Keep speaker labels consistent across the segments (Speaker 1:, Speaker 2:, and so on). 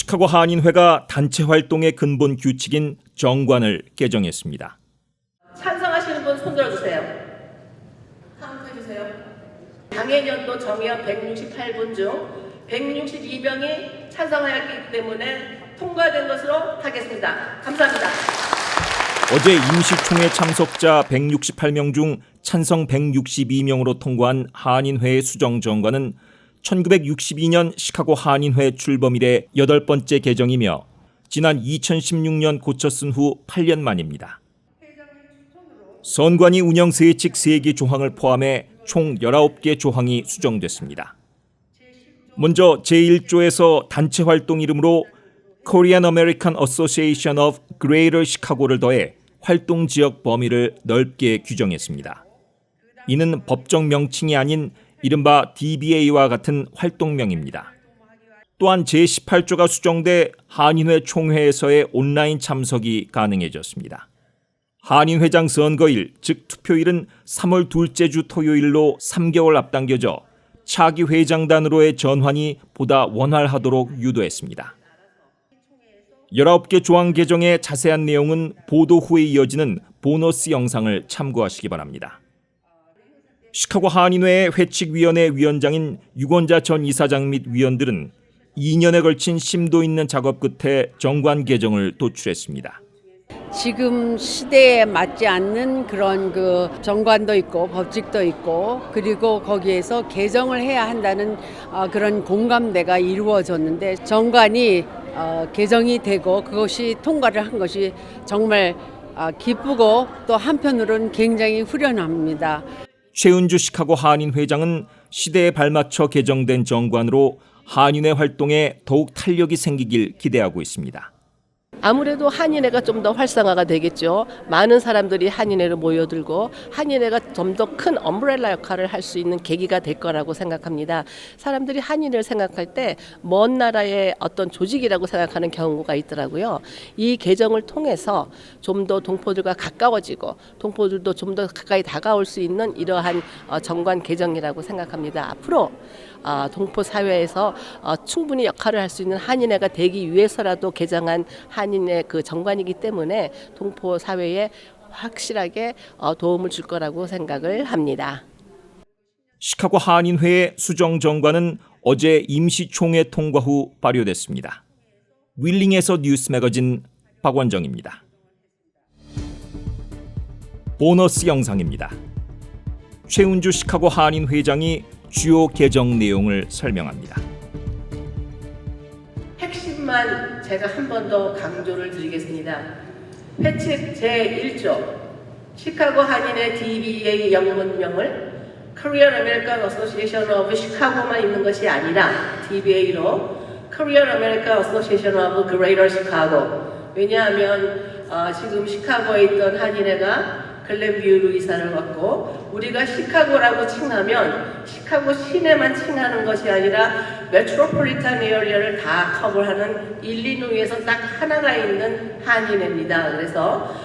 Speaker 1: 시카고 한인회가 단체 활동의 근본 규칙인 정관을 개정했습니다.
Speaker 2: 찬성하시는 분 손 들어주세요. 카운트해주세요. 당해년도 정의원 168분 중 162명이 찬성하였기 때문에 통과된 것으로 하겠습니다. 감사합니다.
Speaker 1: 어제 임시총회 참석자 168명 중 찬성 162명으로 통과한 한인회의 수정정관은 1962년 시카고 한인회 출범 이래 8번째 개정이며 지난 2016년 고쳐 쓴 후 8년 만입니다. 선관위 운영세칙 3개 조항을 포함해 총 19개 조항이 수정됐습니다. 먼저 제1조에서 단체 활동 이름으로 Korean American Association of Greater Chicago를 더해 활동 지역 범위를 넓게 규정했습니다. 이는 법정 명칭이 아닌 이른바 DBA와 같은 활동명입니다. 또한 제18조가 수정돼 한인회 총회에서의 온라인 참석이 가능해졌습니다. 한인회장 선거일, 즉 투표일은 3월 둘째 주 토요일로 3개월 앞당겨져 차기 회장단으로의 전환이 보다 원활하도록 유도했습니다. 19개 조항 개정의 자세한 내용은 보도 후에 이어지는 보너스 영상을 참고하시기 바랍니다. 시카고 한인회의 회칙위원회 위원장인 유권자 전 이사장 및 위원들은 2년에 걸친 심도 있는 작업 끝에 정관 개정을 도출했습니다.
Speaker 3: 지금 시대에 맞지 않는 그런 정관도 있고 법칙도 있고 그리고 거기에서 개정을 해야 한다는 그런 공감대가 이루어졌는데 정관이 개정이 되고 그것이 통과를 한 것이 정말 기쁘고 또 한편으로는 굉장히 후련합니다.
Speaker 1: 최은주 시카고 한인회장은 시대에 발맞춰 개정된 정관으로 한인회 활동에 더욱 탄력이 생기길 기대하고 있습니다.
Speaker 2: 아무래도 한인회가 좀 더 활성화가 되겠죠. 많은 사람들이 한인회로 모여들고 한인회가 좀 더 큰 엄브렐라 역할을 할 수 있는 계기가 될 거라고 생각합니다. 사람들이 한인회를 생각할 때 먼 나라의 어떤 조직이라고 생각하는 경우가 있더라고요. 이 개정을 통해서 좀 더 동포들과 가까워지고 동포들도 좀 더 가까이 다가올 수 있는 이러한 정관 개정이라고 생각합니다. 앞으로 동포 사회에서 충분히 역할을 할 수 있는 한인회가 되기 위해서라도 개정한 한인회 그 정관이기 때문에 동포 사회에 확실하게 도움을 줄 거라고 생각을 합니다.
Speaker 1: 시카고 한인회의 수정 정관은 어제 임시총회 통과 후 발효됐습니다. 윌링에서 뉴스 매거진 박원정입니다. 보너스 영상입니다. 최은주 시카고 한인회장이 주요 개정 내용을 설명합니다.
Speaker 2: 핵심만 제가 한 번 더 강조를 드리겠습니다. 회칙 제1조 시카고 한인회 DBA 영문명을 Korean American Association of Chicago만 있는 것이 아니라 DBA로 Korean American Association of Greater Chicago. 왜냐하면 지금 시카고에 있던 한인회가 글렌뷰로 이사를 왔고 우리가 시카고라고 칭하면 시카고 시내만 칭하는 것이 아니라 메트로폴리탄 에어리어를 다 커버하는 일리노이에서 딱 하나가 있는 한인회입니다. 그래서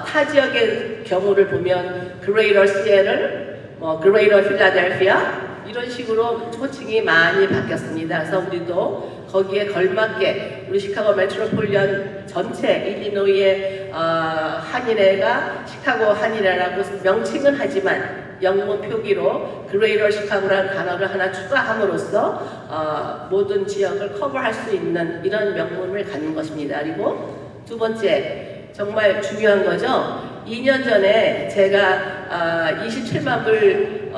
Speaker 2: 타 지역의 경우를 보면 그레이터 시애틀, 그레이터 필라델피아 이런 식으로 호칭이 많이 바뀌었습니다. 그래서 우리도 거기에 걸맞게 우리 시카고 메트로폴리탄 전체 일리노이의 한인회가 시카고 한인회라고 명칭은 하지만 영문 표기로 그레이터 시카고라는 단어를 하나 추가함으로써 모든 지역을 커버할 수 있는 이런 명문을 갖는 것입니다. 그리고 두 번째 정말 중요한 거죠. 2년 전에 제가 27만 불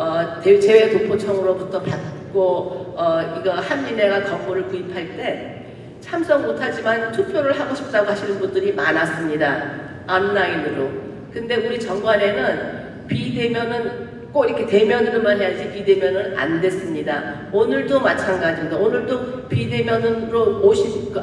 Speaker 2: 재외도포청으로부터 받고 이거 한인회가 건물을 구입할 때 참석 못하지만 투표를 하고 싶다고 하시는 분들이 많았습니다. 온라인으로. 근데 우리 정관에는 비대면은 꼭 이렇게 대면으로만 해야지 비대면은 안 됐습니다. 오늘도 마찬가지입니다. 오늘도 비대면으로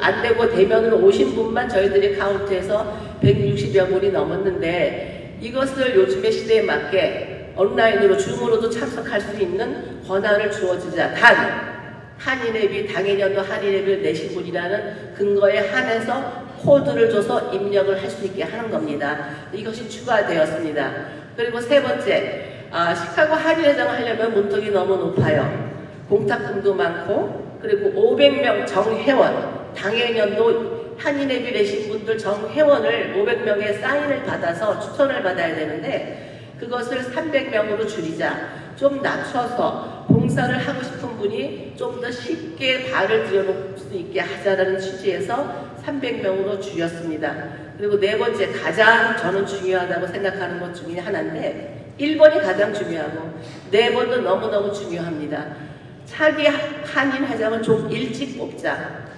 Speaker 2: 안 되고 대면으로 오신 분만 저희들이 카운트해서 160여 분이 넘었는데 이것을 요즘의 시대에 맞게 온라인으로 줌으로도 참석할 수 있는 권한을 주어주자. 단 한인회비 당해년도 한인회비를 내신 분이라는 근거에 한해서 코드를 줘서 입력을 할 수 있게 하는 겁니다. 이것이 추가되었습니다. 그리고 세 번째, 시카고 한인회장을 하려면 문턱이 너무 높아요. 공탁금도 많고 그리고 500명 정회원 당해년도 한인회비 내신 분들 정회원을 500명의 사인을 받아서 추천을 받아야 되는데 그것을 300명으로 줄이자. 좀 낮춰서 봉사를 하고 싶은 분이 좀 더 쉽게 발을 들여놓을 수 있게 하자라는 취지에서 300명으로 줄였습니다. 그리고 네 번째, 가장 저는 중요하다고 생각하는 것 중에 하나인데 1번이 가장 중요하고 4번도 너무너무 중요합니다. 차기 한인 회장을 좀 일찍 뽑자.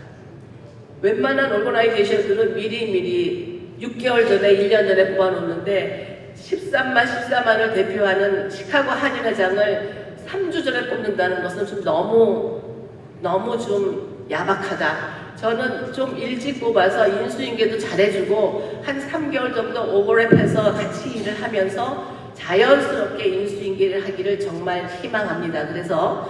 Speaker 2: 웬만한 오거나이제이션들은 미리 6개월 전에 1년 전에 뽑아놓는데 14만을 대표하는 시카고 한인회장을 3주 전에 뽑는다는 것은 좀 너무 좀 야박하다. 저는 좀 일찍 뽑아서 인수인계도 잘해주고 한 3개월 정도 오버랩해서 같이 일을 하면서 자연스럽게 인수인계를 하기를 정말 희망합니다. 그래서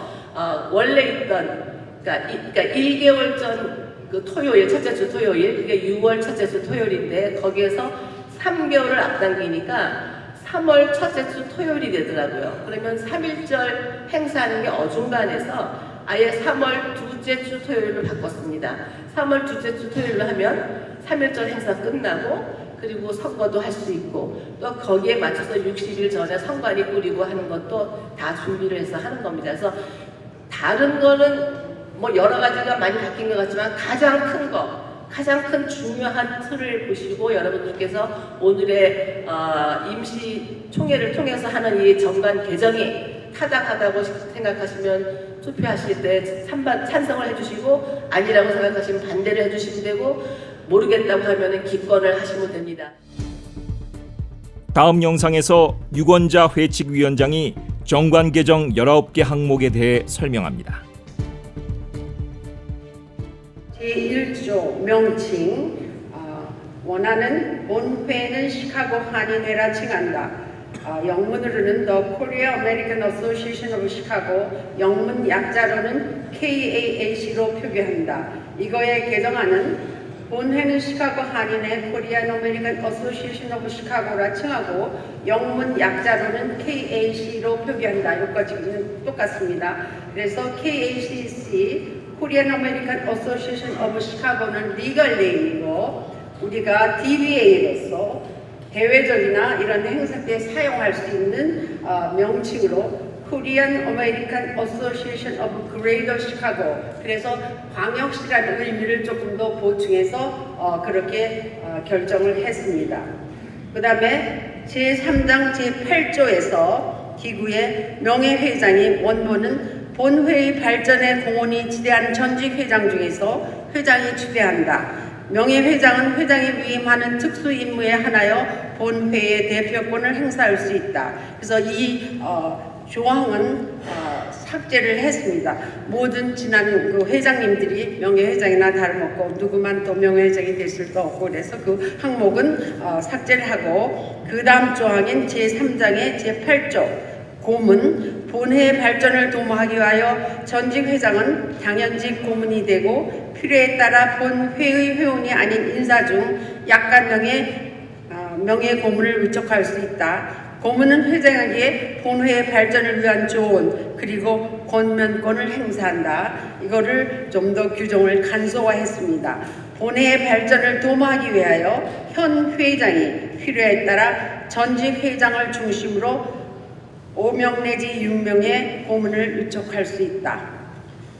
Speaker 2: 원래 있던 그러니까 1개월 전 그 토요일, 첫째 주 토요일, 그게 6월 첫째 주 토요일인데 거기에서 3개월을 앞당기니까 3월 첫째 주 토요일이 되더라고요. 그러면 3.1절 행사하는 게 어중간해서 아예 3월 둘째 주 토요일로 바꿨습니다. 3월 둘째 주 토요일로 하면 3.1절 행사 끝나고 그리고 선거도 할 수 있고 또 거기에 맞춰서 60일 전에 선관위 꾸리고 하는 것도 다 준비를 해서 하는 겁니다. 그래서 다른 거는 뭐 여러 가지가 많이 바뀐 것 같지만 가장 큰 중요한 틀을 보시고 여러분들께서 오늘의 임시 총회를 통해서 하는 이 정관 개정이 타당하다고 생각하시면 투표하실 때 찬성을 해주시고 아니라고 생각하시면 반대를 해주시면 되고 모르겠다고 하면 기권을 하시면 됩니다.
Speaker 1: 다음 영상에서 유권자 회칙위원장이 정관 개정 19개 항목에 대해 설명합니다.
Speaker 3: 제1조 명칭 원하는 본회는 시카고 한인회라 칭한다. 영문으로는 The Korea American Association of Chicago, 영문 약자로는 KAAC로 표기한다. 이거의 개정안은 본회는 시카고 한인회 Korean American Association of Chicago라 칭하고 영문 약자로는 KAC로 표기한다. 여기까지는 똑같습니다. 그래서 KACC Korean American Association of Chicago는 리걸 네임이고 우리가 DBA로서 대외적이나 이런 행사 때 사용할 수 있는 명칭으로 Korean American Association of Greater Chicago 그래서 광역시라는 의미를 조금 더 보충해서 그렇게 결정을 했습니다. 그 다음에 제3장 제8조에서 기구의 명예회장이 원본은 본회의 발전에 공헌이 지대한 전직 회장 중에서 회장이 주대한다. 명예회장은 회장이 위임하는 특수 임무에 한하여 본회의 대표권을 행사할 수 있다. 그래서 이 조항은 삭제를 했습니다. 모든 지난 그 회장님들이 명예회장이나 다름없고 누구만 또 명예회장이 될 수도 없고 그래서 그 항목은 삭제를 하고 그 다음 조항인 제3장의 제8조 고문, 본회의 발전을 도모하기 위하여 전직 회장은 당연직 고문이 되고 필요에 따라 본회의 회원이 아닌 인사 중 약간명의 명예 고문을 위촉할 수 있다. 고문은 회장에게 본회의 발전을 위한 조언 그리고 권면권을 행사한다. 이거를 좀 더 규정을 간소화했습니다. 본회의 발전을 도모하기 위하여 현 회장이 필요에 따라 전직 회장을 중심으로 5명 내지 6명의 고문을 위촉할 수 있다.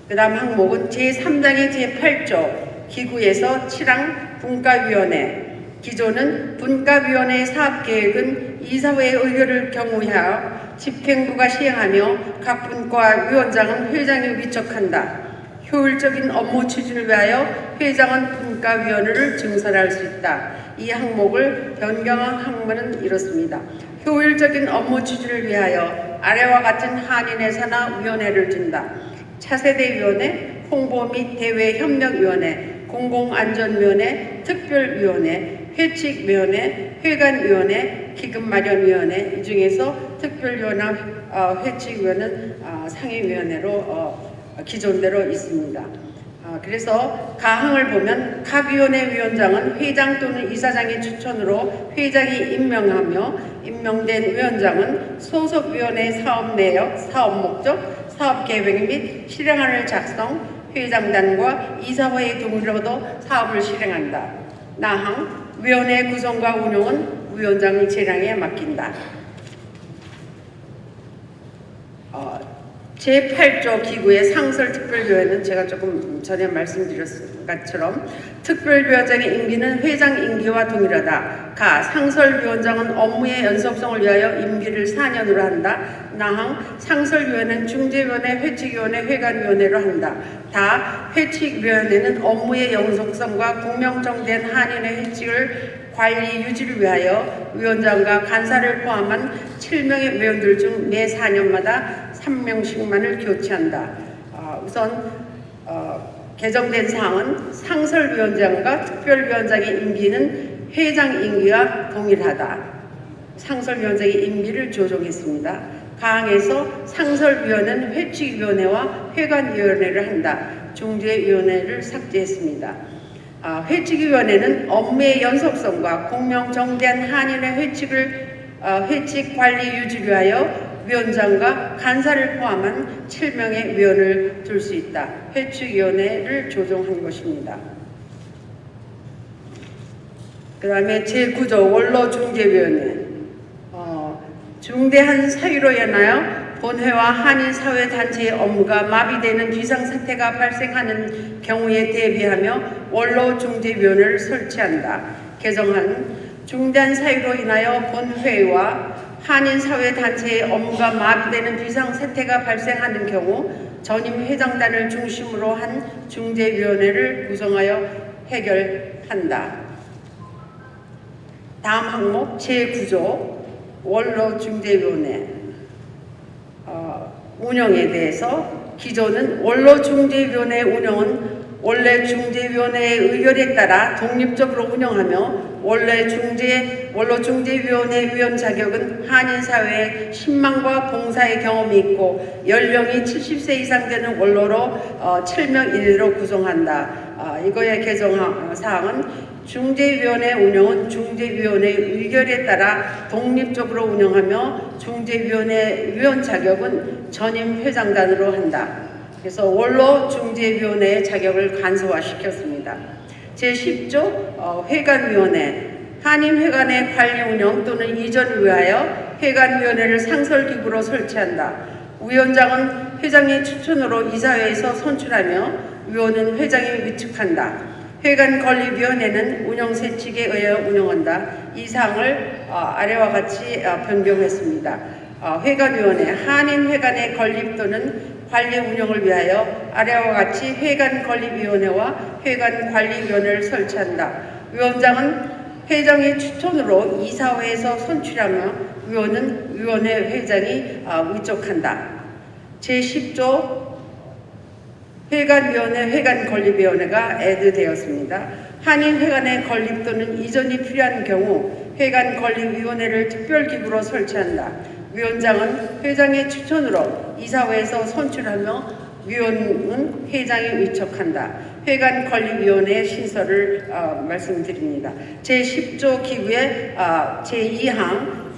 Speaker 3: 그 다음 항목은 제3장의 제8조 기구에서 7항 분과위원회 기존은 분과위원회 사업계획은 이사회의 의결을 경우하여 집행부가 시행하며 각 분과위원장은 회장이 위촉한다. 효율적인 업무 추진을 위하여 회장은 분과위원회를 증설할 수 있다. 이 항목을 변경한 항목은 이렇습니다. 효율적인 업무 추진을 위하여 아래와 같은 한인회사나 위원회를 둔다. 차세대위원회, 홍보 및 대외협력위원회, 공공안전위원회, 특별위원회, 회칙위원회, 회관위원회, 기금마련위원회 이 중에서 특별위원회, 회칙위원회는 상임위원회로 기존대로 있습니다. 그래서 가항을 보면 각 위원회 위원장은 회장 또는 이사장의 추천으로 회장이 임명하며 임명된 위원장은 소속위원회 사업 내역, 사업 목적, 사업 계획 및 실행안을 작성, 회장단과 이사회의 동의로도 사업을 실행한다. 나항 위원회 구성과 운영은 위원장 재량에 맡긴다. 제8조 기구의 상설특별위원회는 제가 조금 전에 말씀드렸을 것처럼 특별위원장의 임기는 회장 임기와 동일하다. 가 상설위원장은 업무의 연속성을 위하여 임기를 4년으로 한다. 나항 상설위원회는 중재위원회, 회칙위원회, 회관위원회로 한다. 다 회칙위원회는 업무의 연속성과 공명정대한 한인의 회칙을 관리 유지를 위하여 위원장과 간사를 포함한 7명의 위원들 중 매 4년마다 3명씩만을 교체한다. 우선 개정된 사항은 상설위원장과 특별위원장의 임기는 회장 임기와 동일하다. 상설위원장의 임기를 조정했습니다. 가항에서 상설위원회는 회칙위원회와 회관위원회를 한다. 중재위원회를 삭제했습니다. 회칙위원회는 업무의 연속성과 공명정대한 한인의 회칙 관리 유지를 위하여 위원장과 간사를 포함한 7명의 위원을 둘 수 있다. 회칙위원회를 조정한 것입니다. 그 다음에 제9조 원로중재위원회. 중대한 사유로 인하여 본회와 한인사회단체의 업무가 마비되는 비상사태가 발생하는 경우에 대비하며 원로중재위원회를 설치한다. 개정한 중대한 사유로 인하여 본회와 한인사회단체의 업무가 마비되는 비상사태가 발생하는 경우 전임 회장단을 중심으로 한 중재위원회를 구성하여 해결한다. 다음 항목 제9조 원로중재위원회 운영에 대해서 기존은 원로중재위원회 운영은 원래 중재위원회의 의결에 따라 독립적으로 운영하며 원로중재위원회 위원 자격은 한인사회에 신망과 봉사의 경험이 있고 연령이 70세 이상 되는 원로로 7명 이내로 구성한다. 이거의 개정 사항은 중재위원회 운영은 중재위원회 의결에 따라 독립적으로 운영하며 중재위원회 위원 자격은 전임 회장단으로 한다. 그래서 원로중재위원회의 자격을 간소화시켰습니다. 제10조 회관위원회 한인회관의 관리 운영 또는 이전을 위하여 회관위원회를 상설기구로 설치한다. 위원장은 회장의 추천으로 이사회에서 선출하며 위원은 회장이 위촉한다. 회관관리위원회는 운영세칙에 의하여 운영한다. 이 사항을 아래와 같이 변경했습니다. 회관위원회 한인회관의 건립 또는 관리 운영을 위하여 아래와 같이 회관건립위원회와 회관관리위원회를 설치한다. 위원장은 회장의 추천으로 이사회에서 선출하며 위원은 위원회 회장이 위촉한다. 제10조 회관위원회, 회관건립위원회가 애드되었습니다. 한인회관의 건립 또는 이전이 필요한 경우 회관건립위원회를 특별기구로 설치한다. 위원장은 회장의 추천으로 이사회에서 선출하며 위원은 회장이 위촉한다. 회관건립위원회의 신설을 말씀드립니다. 제10조 기구의 제2항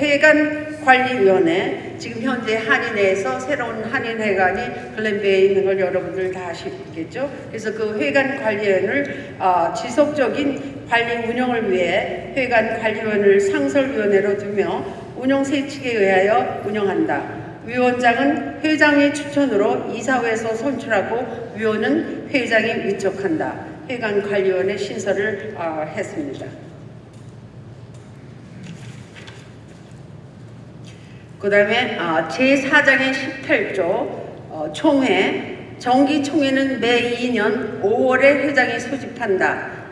Speaker 3: 회관관리위원회 지금 현재 한인회에서 새로운 한인회관이 글랜베이에 있는 걸 여러분들 다 아시겠죠? 그래서 그 회관관리위원을 지속적인 관리 운영을 위해 회관관리위원을 상설위원회로 두며 운영세칙에 의하여 운영한다. 위원장은 회장의 추천으로 이사회에서 선출하고 위원은 회장이 위촉한다. 회관관리위원회 신설을 했습니다. 그 다음에 제4장의 18조 총회 정기총회는 매 2년 5월에 회장이 소집한다.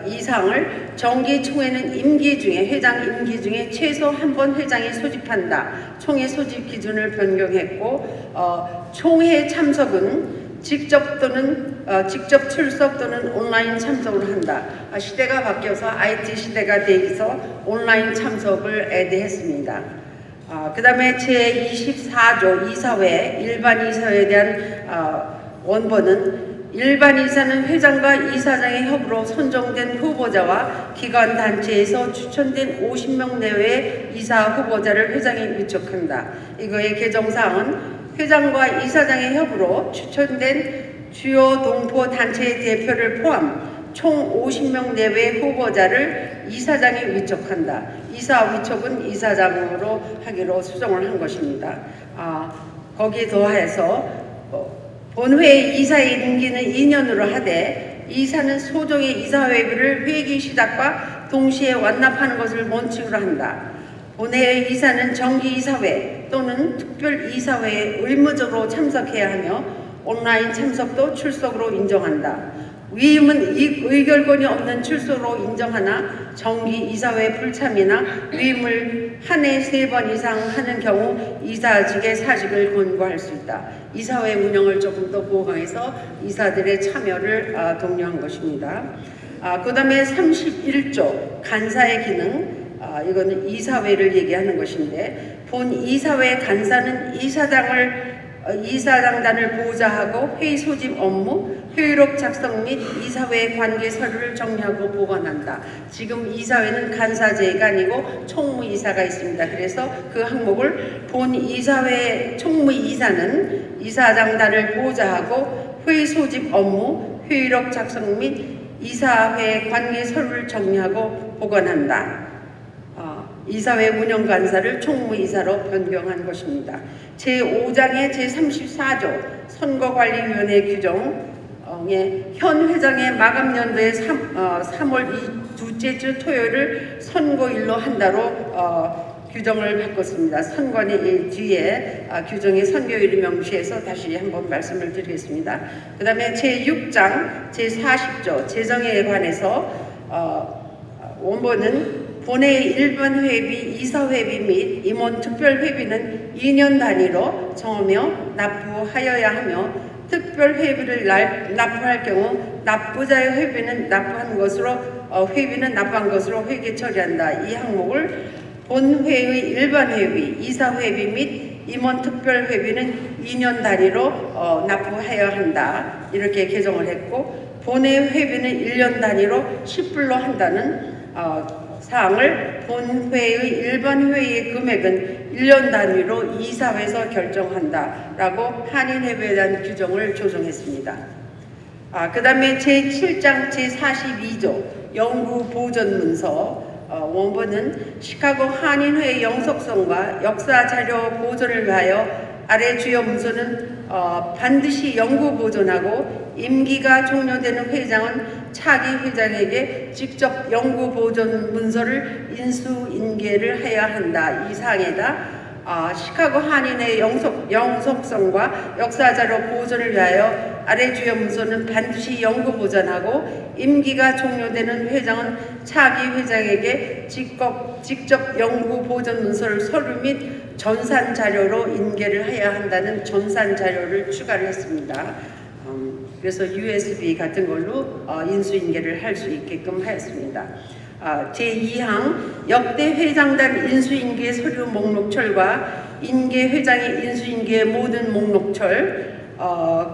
Speaker 3: 이 사항을 정기총회는 임기 중에 회장 임기 중에 최소 한 번 회장이 소집한다. 총회 소집 기준을 변경했고 총회 참석은 직접 출석 또는 온라인 참석을 한다. 시대가 바뀌어서 IT 시대가 되어서 온라인 참석을 애대했습니다. 그 다음에 제24조 이사회, 일반 이사회에 대한 원본은 일반 이사는 회장과 이사장의 협의로 선정된 후보자와 기관 단체에서 추천된 50명 내외의 이사 후보자를 회장이 위촉한다. 이거의 개정사항은 회장과 이사장의 협의로 추천된 주요 동포 단체의 대표를 포함 총 50명 내외 후보자를 이사장이 위촉한다. 이사 위촉은 이사장으로 하기로 수정을 한 것입니다. 거기에 더해서 본회의 이사의 임기는 2년으로 하되 이사는 소정의 이사회비를 회기 시작과 동시에 완납하는 것을 원칙으로 한다. 본회의 이사는 정기이사회 또는 특별이사회에 의무적으로 참석해야 하며 온라인 참석도 출석으로 인정한다. 위임은 의결권이 없는 출석으로 인정하나 정기이사회 불참이나 위임을 한 해 3번 이상 하는 경우 이사직의 사직을 권고할 수 있다. 이사회 운영을 조금 더 보강해서 이사들의 참여를 독려한 것입니다. 그 다음에 31조 간사의 기능, 이거는 이사회를 얘기하는 것인데 본 이사회 간사는 이사장단을 보좌하고 회의 소집 업무, 회의록 작성 및 이사회 관계 서류를 정리하고 보관한다. 지금 이사회는 간사제가 아니고 총무이사가 있습니다. 그래서 그 항목을 본 이사회 총무이사는 이사장단을 보좌하고 회의 소집 업무, 회의록 작성 및 이사회 관계 서류를 정리하고 보관한다. 이사회 운영간사를 총무이사로 변경한 것입니다. 제5장의 제34조 선거관리위원회 규정에 현 회장의 마감연도의 3월 둘째 주 토요일을 선거일로 한다로 규정을 바꿨습니다. 선관위 뒤에 규정의 선거일을 명시해서 다시 한번 말씀을 드리겠습니다. 그 다음에 제6장 제40조 재정에 관해서 원본은 본회의 일반 회비, 이사회비 및 임원 특별회비는 2년 단위로 정하며 납부하여야 하며 특별회비를 납부할 경우 납부자의 회비는 납부한 것으로 회계 처리한다. 이 항목을 본회의 일반 회비, 이사회비 및 임원 특별회비는 2년 단위로 납부해야 한다. 이렇게 개정을 했고 본회의 회비는 1년 단위로 10불로 한다는 사항을 본회의 일반 회의의 금액은 1년 단위로 이사회에서 결정한다라고 한인회비에 대한 규정을 조정했습니다. 그 다음에 제7장 제42조 연구보존문서 원본은 시카고 한인회의 영속성과 역사자료 보존을 위하여 아래 주요 문서는 반드시 연구보존하고 임기가 종료되는 회장은 차기 회장에게 직접 연구보존 문서를 인수인계를 해야 한다. 이 사항에다 시카고 한인의 영속성과 역사자료 보존을 위하여 아래 주요 문서는 반드시 연구보존하고 임기가 종료되는 회장은 차기 회장에게 직접 연구보존 문서를 서류 및 전산자료로 인계를 해야 한다는 전산자료를 추가를 했습니다. 그래서 USB 같은 걸로 인수인계를 할 수 있게끔 하였습니다. 제2항 역대 회장단 인수인계 서류 목록철과 인계 회장의 인수인계 모든 목록철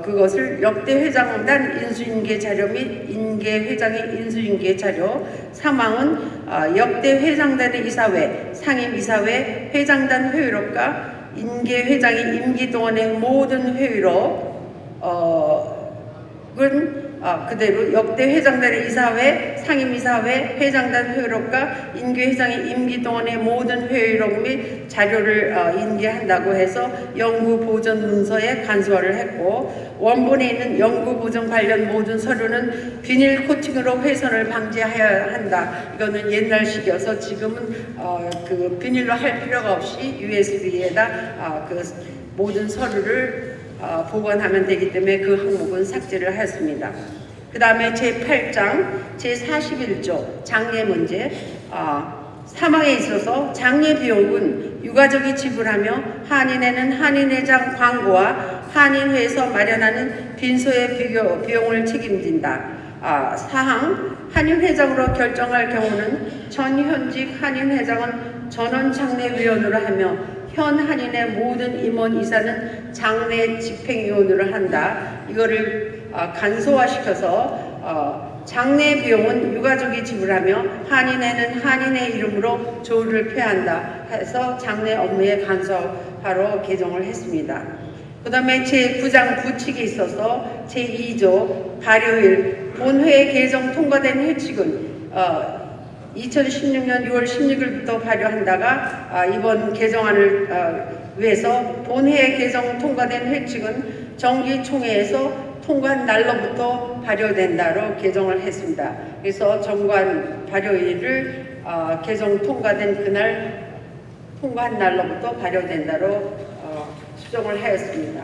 Speaker 3: 그것을 역대 회장단 인수인계 자료 및 인계 회장의 인수인계 자료 3항은 역대 회장단의 이사회, 상임이사회, 회장단 회의록과 인계 회장의 임기 동안의 모든 회의록 그대로 역대 회장단의 이사회, 상임이사회, 회장단 회의록과 인계회장의 임기 동안의 모든 회의록 및 자료를 인계한다고 해서 연구보존 문서에 간소화를 했고 원본에 있는 연구보존 관련 모든 서류는 비닐 코팅으로 훼손을 방지해야 한다. 이거는 옛날식이어서 지금은 그 비닐로 할 필요가 없이 USB에다 그 모든 서류를 보관하면 되기 때문에 그 항목은 삭제를 했습니다. 그 다음에 제8장 제41조 장례 문제 사망에 있어서 장례 비용은 유가족이 지불하며 한인회는 한인회장 광고와 한인회에서 마련하는 빈소의 비용을 책임진다. 사항 한인회장으로 결정할 경우는 전 현직 한인회장은 전원 장례위원으로 하며 현 한인의 모든 임원 이사는 장례 집행위원으로 한다. 이거를 간소화시켜서 장례 비용은 유가족이 지불하며 한인회는 한인의 이름으로 조를 표한다 해서 장례 업무의 간소화로 개정을 했습니다.
Speaker 2: 그다음에 제9장 부칙이 있어서 제2조 발효일 본회 개정 통과된 회칙은 2016년 6월 16일부터 발효한다가 이번 개정안을 위해서 본회 개정 통과된 회칙은 정기총회에서 통과한 날로부터 발효된다로 개정을 했습니다. 그래서 정관 발효일을 개정 통과된 그날 통과한 날로부터 발효된다로 수정을 하였습니다.